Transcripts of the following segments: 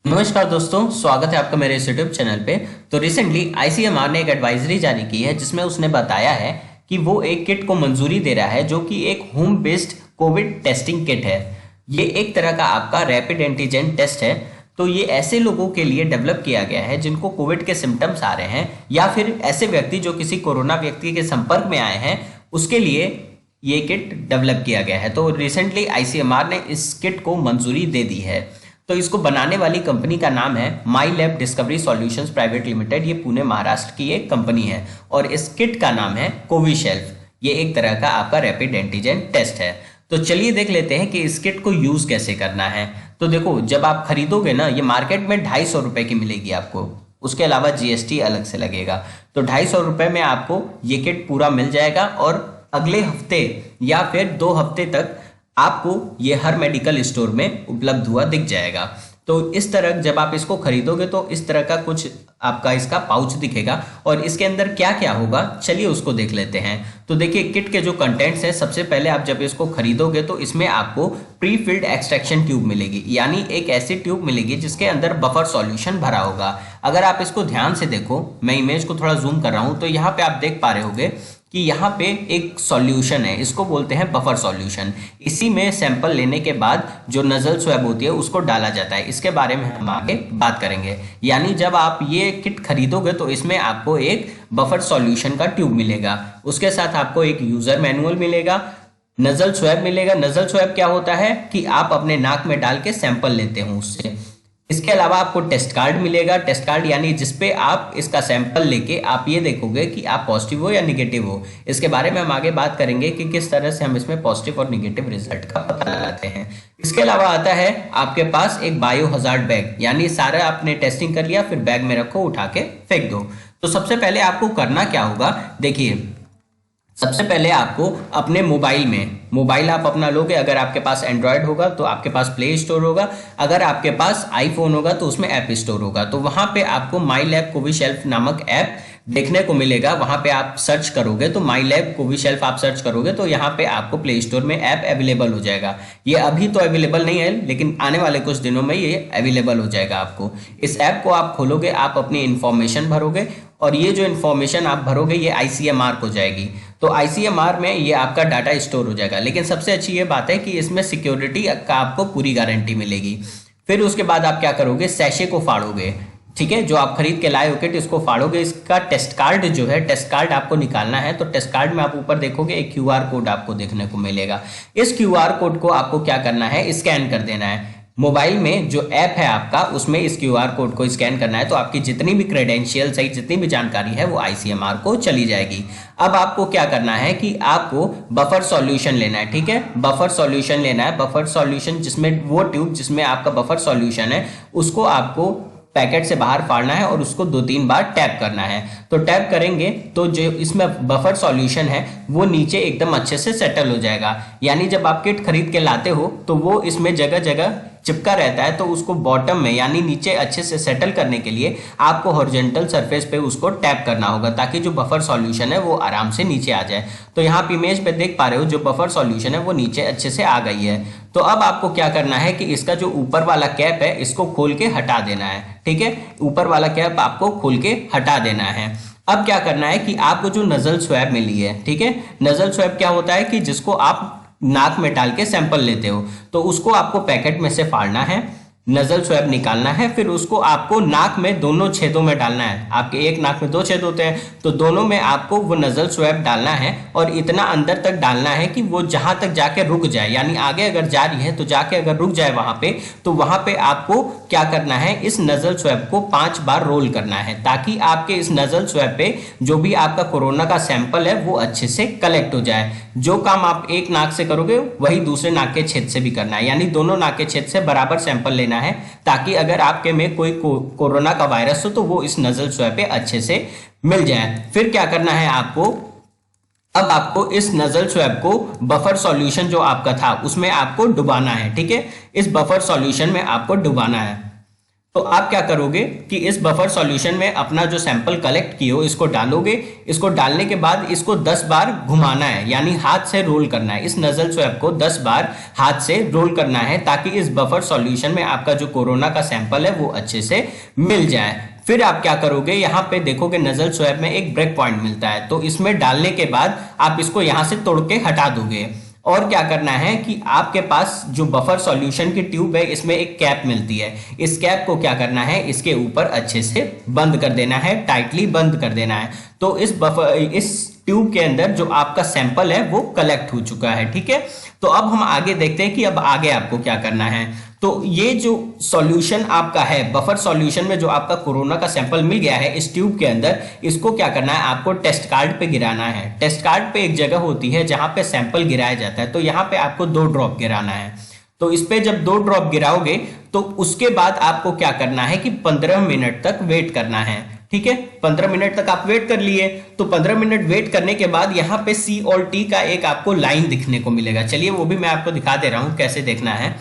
नमस्कार दोस्तों, स्वागत है आपका मेरे इस यूट्यूब चैनल पे। तो रिसेंटली आईसीएमआर ने एक एडवाइजरी जारी की है जिसमें उसने बताया है कि वो एक किट को मंजूरी दे रहा है जो कि एक home based Covid testing kit है। ये एक तरह का आपका रैपिड एंटीजन टेस्ट है। तो ये ऐसे लोगों के लिए डेवलप किया गया है जिनको कोविड के सिम्टम्स आ रहे हैं या फिर ऐसे व्यक्ति जो किसी कोरोना व्यक्ति के संपर्क में आए हैं, उसके लिए ये किट डेवलप किया गया है। तो रिसेंटली आईसीएमआर ने इस किट को मंजूरी दे दी है। तो इसको बनाने वाली कंपनी का नाम है My Lab Discovery Solutions Private Limited. ये पुणे महाराष्ट्र की एक कंपनी है और इस किट का नाम है कोविशील्ड। ये एक तरह का आपका रैपिड एंटीजन टेस्ट है। तो चलिए देख लेते हैं कि इस किट को यूज कैसे करना है। तो देखो, जब आप खरीदोगे ना, ये मार्केट में 250 रुपए की मिलेगी आपको। उसके अलावा जीएसटी अलग से लगेगा। तो 250 रुपए में आपको ये किट पूरा मिल जाएगा और अगले हफ्ते या फिर 2 हफ्ते तक आपको ये हर मेडिकल स्टोर में उपलब्ध हुआ दिख जाएगा। तो इस तरह जब आप इसको खरीदोगे तो इस तरह का कुछ आपका इसका पाउच दिखेगा और इसके अंदर क्या क्या होगा, चलिए उसको देख लेते हैं। तो देखिए, किट के जो कंटेंट्स हैं, सबसे पहले आप जब इसको खरीदोगे तो इसमें आपको प्री फिल्ड एक्सट्रैक्शन ट्यूब मिलेगी, यानी एक ऐसी ट्यूब मिलेगी जिसके अंदर बफर सॉल्यूशन भरा होगा। अगर आप इसको ध्यान से देखो, मैं इमेज को थोड़ा जूम कर रहा हूं, तो यहाँ पे आप देख पा रहे होगे कि यहाँ पे एक सॉल्यूशन है, इसको बोलते हैं बफर सॉल्यूशन। इसी में सैंपल लेने के बाद जो नजल स्वैब होती है उसको डाला जाता है। इसके बारे में हम आगे बात करेंगे। यानी जब आप ये किट खरीदोगे तो इसमें आपको एक बफर सॉल्यूशन का ट्यूब मिलेगा, उसके साथ आपको एक यूजर मैनुअल मिलेगा, नजल स्वैब मिलेगा। नजल स्वैब क्या होता है कि आप अपने नाक में डाल के सैंपल लेते हो उससे। इसके अलावा आपको टेस्ट कार्ड मिलेगा। टेस्ट कार्ड यानी जिसपे आप इसका सैंपल लेके आप ये देखोगे कि आप पॉजिटिव हो या निगेटिव हो। इसके बारे में हम आगे बात करेंगे कि किस तरह से हम इसमें पॉजिटिव और निगेटिव रिजल्ट का पता लगाते हैं। इसके अलावा आता है आपके पास एक बायो हजार्ड बैग, यानी सारा आपने टेस्टिंग कर लिया, फिर बैग में रखो, उठा के फेंक दो। तो सबसे पहले आपको करना क्या होगा, देखिए, सबसे पहले आपको अपने मोबाइल आप अपना लोगे। अगर आपके पास एंड्रॉयड होगा तो आपके पास प्ले स्टोर होगा, अगर आपके पास आईफोन होगा तो उसमें ऐप स्टोर होगा। तो वहां पे आपको माई लैब कोविशील्ड नामक ऐप देखने को मिलेगा। वहां पे आप सर्च करोगे तो माई लैब कोविशील्ड आप सर्च करोगे तो यहाँ पे आपको प्ले स्टोर में ऐप अवेलेबल हो जाएगा। ये अभी तो अवेलेबल नहीं है, लेकिन आने वाले कुछ दिनों में ये अवेलेबल हो जाएगा आपको। इस ऐप को आप खोलोगे, आप अपनी इंफॉर्मेशन भरोगे और ये जो इन्फॉर्मेशन आप भरोगे ये आईसीएमआर को जाएगी। तो आईसीएमआर में ये आपका डाटा स्टोर हो जाएगा। लेकिन सबसे अच्छी ये बात है कि इसमें सिक्योरिटी का आपको पूरी गारंटी मिलेगी। फिर उसके बाद आप क्या करोगे, सैशे को फाड़ोगे, ठीक है, जो आप खरीद के लाए हो किट, इसको फाड़ोगे। इसका टेस्ट कार्ड जो है, टेस्ट कार्ड आपको निकालना है। तो टेस्ट कार्ड में आप ऊपर देखोगे एक क्यूआर कोड आपको देखने को मिलेगा। इस क्यूआर कोड को आपको क्या करना है, स्कैन कर देना है। मोबाइल में जो ऐप है आपका, उसमें इस क्यूआर कोड को स्कैन करना है तो आपकी जितनी भी क्रेडेंशियल सही जितनी भी जानकारी है वो आईसीएमआर को चली जाएगी। अब आपको क्या करना है कि आपको बफर सॉल्यूशन लेना है, ठीक है, बफर सॉल्यूशन लेना है। बफर सॉल्यूशन जिसमें वो ट्यूब जिसमें आपका बफर सॉल्यूशन है, उसको आपको पैकेट से बाहर फाड़ना है और उसको 2-3 बार टैप करना है। तो टैप करेंगे तो जो इसमें बफर सॉल्यूशन है वो नीचे एकदम अच्छे से सेटल हो जाएगा। यानी जब आप किट खरीद के लाते हो तो वो इसमें जगह जगह चिपका रहता है, तो उसको बॉटम में यानी नीचे अच्छे से सेटल करने के लिए आपको हॉरिजॉन्टल सरफेस पे उसको टैप करना होगा ताकि जो बफर सॉल्यूशन है वो आराम से नीचे आ जाए। तो यहाँ आप इमेज पे देख पा रहे हो जो बफर सॉल्यूशन है वो नीचे अच्छे से आ गई है। तो अब आपको क्या करना है कि इसका जो ऊपर वाला कैप है इसको खोल के हटा देना है, ठीक है, ऊपर वाला कैप आपको खोल के हटा देना है। अब क्या करना है कि आपको जो नजल स्वैब मिली है, ठीक है, नजल स्वैब क्या होता है कि जिसको आप नाक में डाल के सैंपल लेते हो, तो उसको आपको पैकेट में से फाड़ना है, नजल स्वैब निकालना है, फिर उसको आपको नाक में दोनों छेदों में डालना है। आपके एक नाक में 2 छेद होते हैं तो दोनों में आपको वो नजल स्वैब डालना है और इतना अंदर तक डालना है कि वो जहां तक जाके रुक जाए, यानी आगे अगर जा रही है तो जाके अगर रुक जाए वहां पे, तो वहां पे आपको क्या करना है, इस नजल स्वैब को 5 बार रोल करना है ताकि आपके इस नजल स्वैब पे जो भी आपका कोरोना का सैंपल है वो अच्छे से कलेक्ट हो जाए। जो काम आप एक नाक से करोगे वही दूसरे नाक के छेद से भी करना है, यानी दोनों नाक के छेद से बराबर सैंपल लेना है ताकि अगर आपके में कोई कोरोना का वायरस हो तो वो इस नजल स्वैब पे अच्छे से मिल जाए। फिर क्या करना है आपको, अब आपको इस नजल स्वैब को बफर सॉल्यूशन जो आपका था उसमें आपको डुबाना है, ठीक है, इस बफर सॉल्यूशन में आपको डुबाना है। तो आप क्या करोगे कि इस बफर सॉल्यूशन में अपना जो सैंपल कलेक्ट किए हो इसको डालोगे। इसको डालने के बाद इसको 10 बार घुमाना है, यानी हाथ से रोल करना है। इस नजल स्वैब को 10 बार हाथ से रोल करना है ताकि इस बफर सॉल्यूशन में आपका जो कोरोना का सैंपल है वो अच्छे से मिल जाए। फिर आप क्या करोगे, यहां पे देखोगे नजल स्वैब में एक ब्रेक पॉइंट मिलता है, तो इसमें डालने के बाद आप इसको यहां से तोड़ के हटा दोगे। और क्या करना है कि आपके पास जो बफर सॉल्यूशन की ट्यूब है इसमें एक कैप मिलती है, इस कैप को क्या करना है, इसके ऊपर अच्छे से बंद कर देना है, टाइटली बंद कर देना है। तो इस ट्यूब के अंदर जो आपका सैंपल है वो कलेक्ट हो चुका है। ठीक है, तो अब हम आगे देखते हैं कि अब आगे आपको क्या करना है। तो ये जो सॉल्यूशन आपका है, बफर सॉल्यूशन में जो आपका कोरोना का सैंपल मिल गया है इस ट्यूब के अंदर, इसको क्या करना है, आपको टेस्ट कार्ड पे गिराना है। टेस्ट कार्ड पे एक जगह होती है जहां पे सैंपल गिराया जाता है, तो यहां पे आपको 2 ड्रॉप गिराना है। तो इस पे जब 2 ड्रॉप गिराओगे तो उसके बाद आपको क्या करना है कि 15 मिनट तक वेट करना है। ठीक है, 15 मिनट तक आप वेट कर लिए। तो 15 मिनट वेट करने के बाद यहाँ पे C और T का एक आपको लाइन दिखने को मिलेगा। चलिए वो भी मैं आपको दिखा दे रहा हूं कैसे देखना है।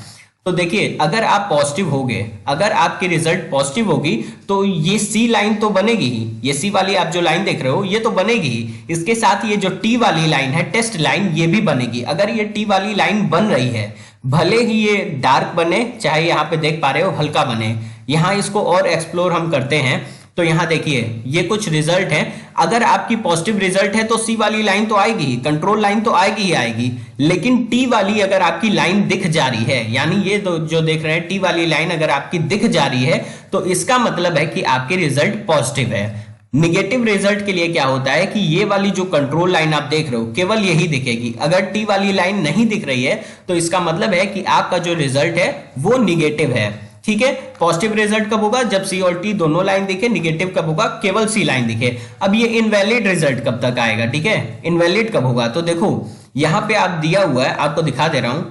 तो देखिए, अगर आप पॉजिटिव होगे, अगर आपकी रिजल्ट पॉजिटिव होगी तो ये सी लाइन तो बनेगी ही, ये सी वाली आप जो लाइन देख रहे हो ये तो बनेगी ही। इसके साथ ये जो टी वाली लाइन है, टेस्ट लाइन, ये भी बनेगी। अगर ये टी वाली लाइन बन रही है, भले ही ये डार्क बने चाहे यहाँ पे देख पा रहे हो हल्का बने, यहाँ इसको और एक्सप्लोर हम करते हैं। तो यहां देखिए ये कुछ रिजल्ट है। अगर आपकी पॉजिटिव रिजल्ट है तो सी वाली लाइन तो आएगी ही, कंट्रोल लाइन तो आएगी ही आएगी। लेकिन टी वाली अगर आपकी लाइन दिख जा रही है, यानी ये जो देख रहे हैं टी वाली लाइन अगर आपकी दिख जा रही है, तो इसका मतलब है कि आपकी रिजल्ट पॉजिटिव है। निगेटिव रिजल्ट के लिए क्या होता है कि ये वाली जो कंट्रोल लाइन आप देख रहे हो केवल यही दिखेगी। अगर टी वाली लाइन नहीं दिख रही है तो इसका मतलब है कि आपका जो रिजल्ट है वो निगेटिव है। ठीक है, पॉजिटिव रिजल्ट कब होगा, जब सी और टी दोनों लाइन दिखे। निगेटिव कब होगा, केवल सी लाइन दिखे। अब ये इनवैलिड रिजल्ट कब तक आएगा, ठीक है, इनवैलिड कब होगा, तो देखो यहां पे आप दिया हुआ है, आपको दिखा दे रहा हूं।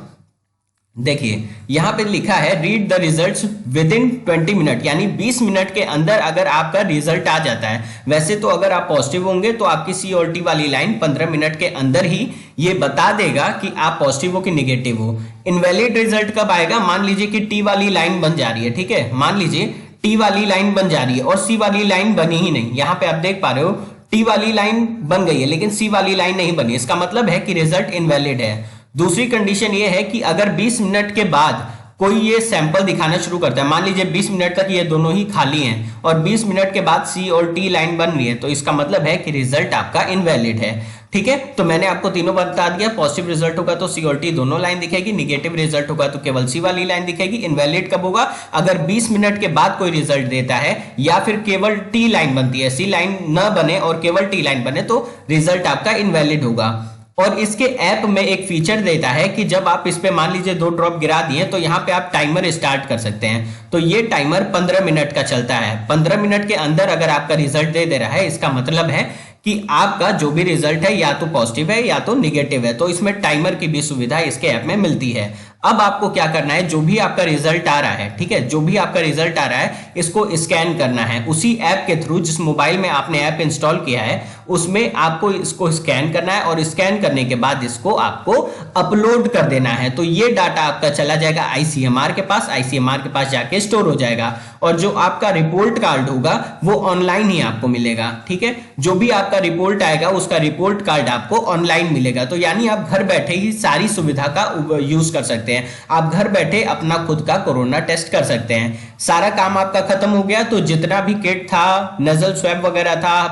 देखिए यहां पे लिखा है read the results with in 20 minute, यानी 20 मिनट के अंदर अगर आपका रिजल्ट आ जाता है। वैसे तो अगर आप पॉजिटिव होंगे तो आपकी सी और टी वाली लाइन 15 मिनट के अंदर ही ये बता देगा कि आप पॉजिटिव हो कि निगेटिव हो। इनवैलिड रिजल्ट कब आएगा, मान लीजिए कि टी वाली लाइन बन जा रही है, ठीक है, मान लीजिए टी वाली लाइन बन जा रही है और सी वाली लाइन बनी ही नहीं। यहां पे आप देख पा रहे हो टी वाली लाइन बन गई है लेकिन सी वाली लाइन नहीं बनी, इसका मतलब है कि रिजल्ट इनवैलिड है। दूसरी कंडीशन ये है कि अगर 20 मिनट के बाद कोई ये सैंपल दिखाना शुरू करता है, मान लीजिए 20 मिनट तक ये दोनों ही खाली हैं और 20 मिनट के बाद सी और टी लाइन बन रही है, तो इसका मतलब है कि रिजल्ट आपका इनवैलिड है। ठीक है, तो मैंने आपको तीनों बता दिया। पॉजिटिव रिजल्ट होगा तो सी और टी दोनों लाइन दिखेगी, निगेटिव रिजल्ट होगा तो केवल सी वाली लाइन दिखेगी। इनवैलिड कब होगा, अगर 20 मिनट के बाद कोई रिजल्ट देता है या फिर केवल टी लाइन बनती है, सी लाइन न बने और केवल टी लाइन बने, तो रिजल्ट आपका इनवैलिड होगा। और इसके ऐप में एक फीचर देता है कि जब आप इस पे मान लीजिए 2 ड्रॉप गिरा दिए तो यहाँ पे आप टाइमर स्टार्ट कर सकते हैं। तो ये टाइमर 15 मिनट का चलता है। 15 मिनट के अंदर अगर आपका रिजल्ट दे रहा है, इसका मतलब है कि आपका जो भी रिजल्ट है या तो पॉजिटिव है या तो निगेटिव है। तो इसमें टाइमर की भी सुविधा इसके ऐप में मिलती है। अब आपको क्या करना है, जो भी आपका रिजल्ट आ रहा है, ठीक है, जो भी आपका रिजल्ट आ रहा है इसको स्कैन करना है उसी ऐप के थ्रू, जिस मोबाइल में आपने ऐप इंस्टॉल किया है उसमें आपको इसको स्कैन करना है और स्कैन करने के बाद इसको आपको अपलोड कर देना है। तो ये डाटा आपका चला जाएगा आईसीएमआर के पास, आईसीएमआर के पास जाके स्टोर हो जाएगा और जो आपका रिपोर्ट कार्ड होगा वो ऑनलाइन ही आपको मिलेगा। ठीक है, जो भी आपका रिपोर्ट आएगा उसका रिपोर्ट कार्ड आपको ऑनलाइन मिलेगा। तो यानी आप घर बैठे ही सारी सुविधा का यूज कर सकते हैं। आप घर बैठे अपना खुद का कोरोना टेस्ट कर सकते हैं। सारा काम आपका खत्म हो गया, तो जितना भी किट था, नजल स्वैब वगैरह था,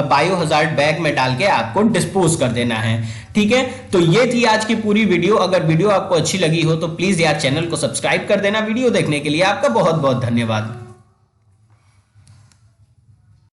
बायोहजार्ड बैग में डाल के आपको डिस्पोज कर देना है। ठीक है, तो ये थी आज की पूरी वीडियो। अगर वीडियो आपको अच्छी लगी हो तो प्लीज यार चैनल को सब्सक्राइब कर देना। वीडियो देखने के लिए आपका बहुत बहुत धन्यवाद।